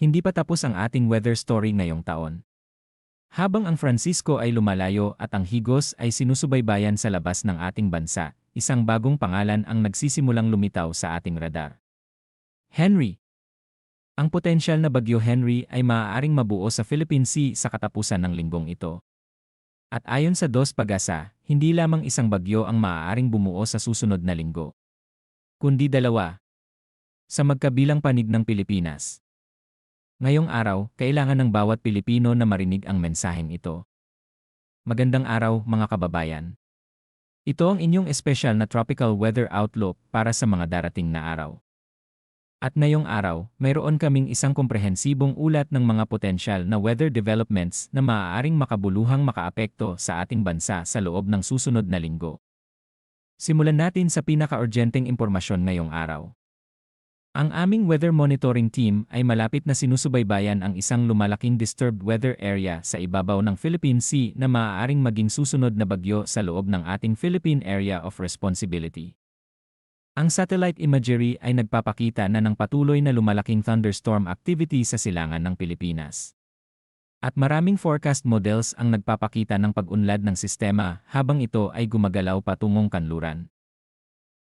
Hindi pa tapos ang ating weather story ngayong taon. Habang ang Francisco ay lumalayo at ang Higos ay sinusubaybayan sa labas ng ating bansa, isang bagong pangalan ang nagsisimulang lumitaw sa ating radar. Henry. Ang potensyal na bagyo Henry ay maaaring mabuo sa Philippine Sea sa katapusan ng linggong ito. At ayon sa Dos Pagasa, hindi lamang isang bagyo ang maaaring bumuo sa susunod na linggo, kundi dalawa, sa magkabilang panig ng Pilipinas. Ngayong araw, kailangan ng bawat Pilipino na marinig ang mensaheng ito. Magandang araw, mga kababayan. Ito ang inyong espesyal na tropical weather outlook para sa mga darating na araw. At ngayong araw, mayroon kaming isang komprehensibong ulat ng mga potensyal na weather developments na maaaring makabuluhang makaapekto sa ating bansa sa loob ng susunod na linggo. Simulan natin sa pinaka-urgenteng impormasyon ngayong araw. Ang aming weather monitoring team ay malapit na sinusubaybayan ang isang lumalaking disturbed weather area sa ibabaw ng Philippine Sea na maaaring maging susunod na bagyo sa loob ng ating Philippine Area of Responsibility. Ang satellite imagery ay nagpapakita na ng patuloy na lumalaking thunderstorm activity sa silangan ng Pilipinas. At maraming forecast models ang nagpapakita ng pag-unlad ng sistema habang ito ay gumagalaw patungong kanluran.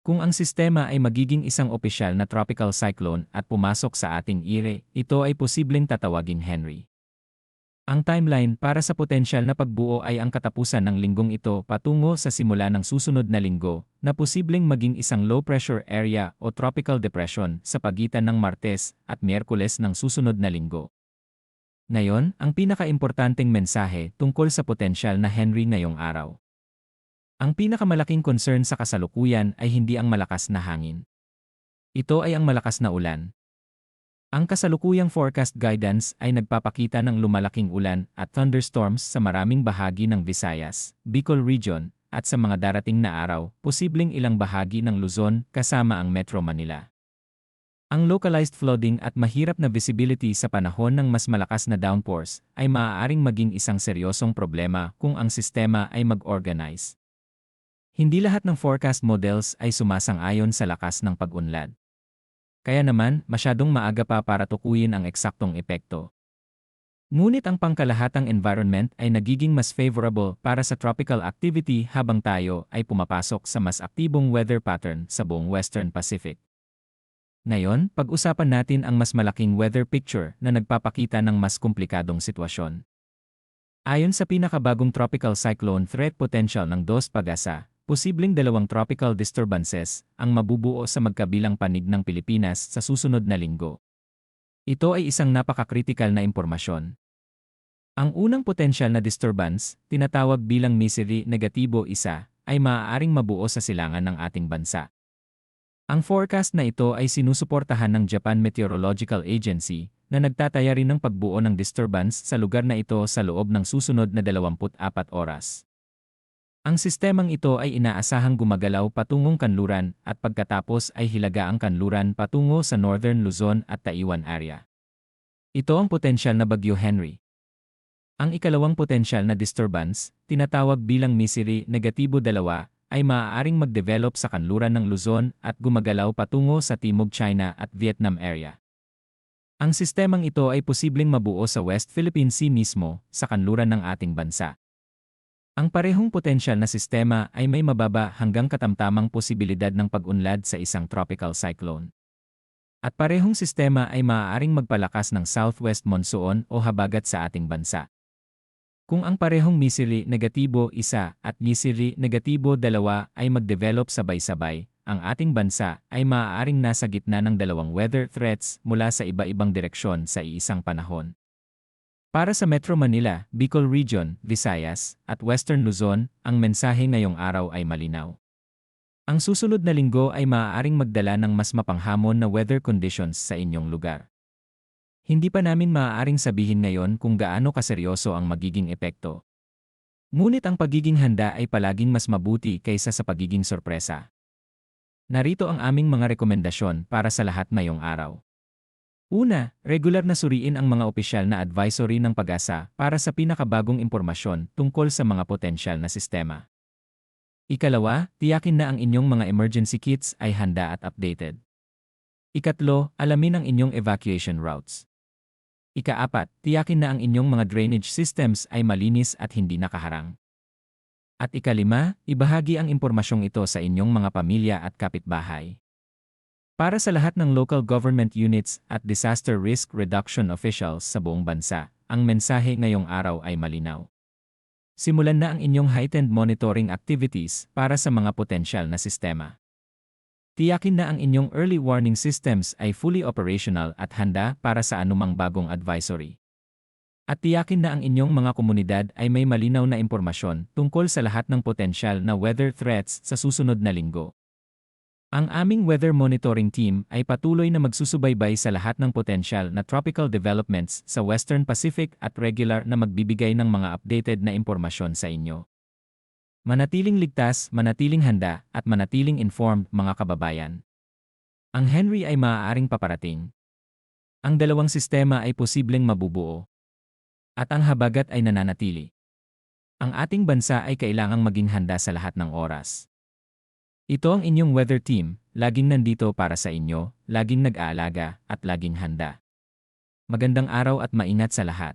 Kung ang sistema ay magiging isang opisyal na tropical cyclone at pumasok sa ating ire, ito ay posibleng tatawaging Henry. Ang timeline para sa potensyal na pagbuo ay ang katapusan ng linggong ito patungo sa simula ng susunod na linggo, na posibleng maging isang low-pressure area o tropical depression sa pagitan ng Martes at Miyerkules ng susunod na linggo. Ngayon, ang pinakaimportanteng mensahe tungkol sa potensyal na Henry ngayong araw. Ang pinakamalaking concern sa kasalukuyan ay hindi ang malakas na hangin. Ito ay ang malakas na ulan. Ang kasalukuyang forecast guidance ay nagpapakita ng lumalaking ulan at thunderstorms sa maraming bahagi ng Visayas, Bicol Region, at sa mga darating na araw, posibleng ilang bahagi ng Luzon kasama ang Metro Manila. Ang localized flooding at mahirap na visibility sa panahon ng mas malakas na downpours ay maaaring maging isang seryosong problema kung ang sistema ay mag-organize. Hindi lahat ng forecast models ay sumasang-ayon sa lakas ng pag-unlad. Kaya naman, masyadong maaga pa para tukuyin ang eksaktong epekto. Ngunit ang pangkalahatang environment ay nagiging mas favorable para sa tropical activity habang tayo ay pumapasok sa mas aktibong weather pattern sa buong Western Pacific. Ngayon, pag-usapan natin ang mas malaking weather picture na nagpapakita ng mas komplikadong sitwasyon. Ayon sa pinakabagong tropical cyclone threat potential ng Dos Pagasa, posibleng dalawang tropical disturbances ang mabubuo sa magkabilang panig ng Pilipinas sa susunod na linggo. Ito ay isang napakakritikal na impormasyon. Ang unang potensyal na disturbance, tinatawag bilang Misery Negatibo 1, ay maaaring mabuo sa silangan ng ating bansa. Ang forecast na ito ay sinusuportahan ng Japan Meteorological Agency na nagtataya rin ng pagbuo ng disturbance sa lugar na ito sa loob ng susunod na 24 oras. Ang sistemang ito ay inaasahang gumagalaw patungong kanluran at pagkatapos ay hilaga ang kanluran patungo sa Northern Luzon at Taiwan area. Ito ang potensyal na bagyo Henry. Ang ikalawang potensyal na disturbance, tinatawag bilang Misery Negatibo 2, ay maaaring mag-develop sa kanluran ng Luzon at gumagalaw patungo sa Timog China at Vietnam area. Ang sistemang ito ay posibleng mabuo sa West Philippine Sea mismo, sa kanluran ng ating bansa. Ang parehong potensyal na sistema ay may mababa hanggang katamtamang posibilidad ng pag-unlad sa isang tropical cyclone. At parehong sistema ay maaaring magpalakas ng southwest monsoon o habagat sa ating bansa. Kung ang parehong Misery Negatibo 1 at Misery Negatibo 2 ay mag-develop sabay-sabay, ang ating bansa ay maaaring nasa gitna ng dalawang weather threats mula sa iba-ibang direksyon sa iisang panahon. Para sa Metro Manila, Bicol Region, Visayas, at Western Luzon, ang mensahe ngayong araw ay malinaw. Ang susunod na linggo ay maaaring magdala ng mas mapanghamon na weather conditions sa inyong lugar. Hindi pa namin maaaring sabihin ngayon kung gaano kaseryoso ang magiging epekto. Ngunit ang pagiging handa ay palaging mas mabuti kaysa sa pagiging sorpresa. Narito ang aming mga rekomendasyon para sa lahat ngayong araw. Una, regular na suriin ang mga opisyal na advisory ng Pag-asa para sa pinakabagong impormasyon tungkol sa mga potensyal na sistema. Ikalawa, tiyakin na ang inyong mga emergency kits ay handa at updated. Ikatlo, alamin ang inyong evacuation routes. Ika-4, tiyakin na ang inyong mga drainage systems ay malinis at hindi nakaharang. At ika-5, ibahagi ang impormasyong ito sa inyong mga pamilya at kapitbahay. Para sa lahat ng local government units at disaster risk reduction officials sa buong bansa, ang mensahe ngayong araw ay malinaw. Simulan na ang inyong heightened monitoring activities para sa mga potensyal na sistema. Tiyakin na ang inyong early warning systems ay fully operational at handa para sa anumang bagong advisory. At tiyakin na ang inyong mga komunidad ay may malinaw na impormasyon tungkol sa lahat ng potensyal na weather threats sa susunod na linggo. Ang aming weather monitoring team ay patuloy na magsusubaybay sa lahat ng potensyal na tropical developments sa Western Pacific at regular na magbibigay ng mga updated na impormasyon sa inyo. Manatiling ligtas, manatiling handa, at manatiling informed mga kababayan. Ang Henry ay maaaring paparating. Ang dalawang sistema ay posibleng mabubuo. At ang habagat ay nananatili. Ang ating bansa ay kailangang maging handa sa lahat ng oras. Ito ang inyong weather team, laging nandito para sa inyo, laging nag-aalaga, at laging handa. Magandang araw at maingat sa lahat.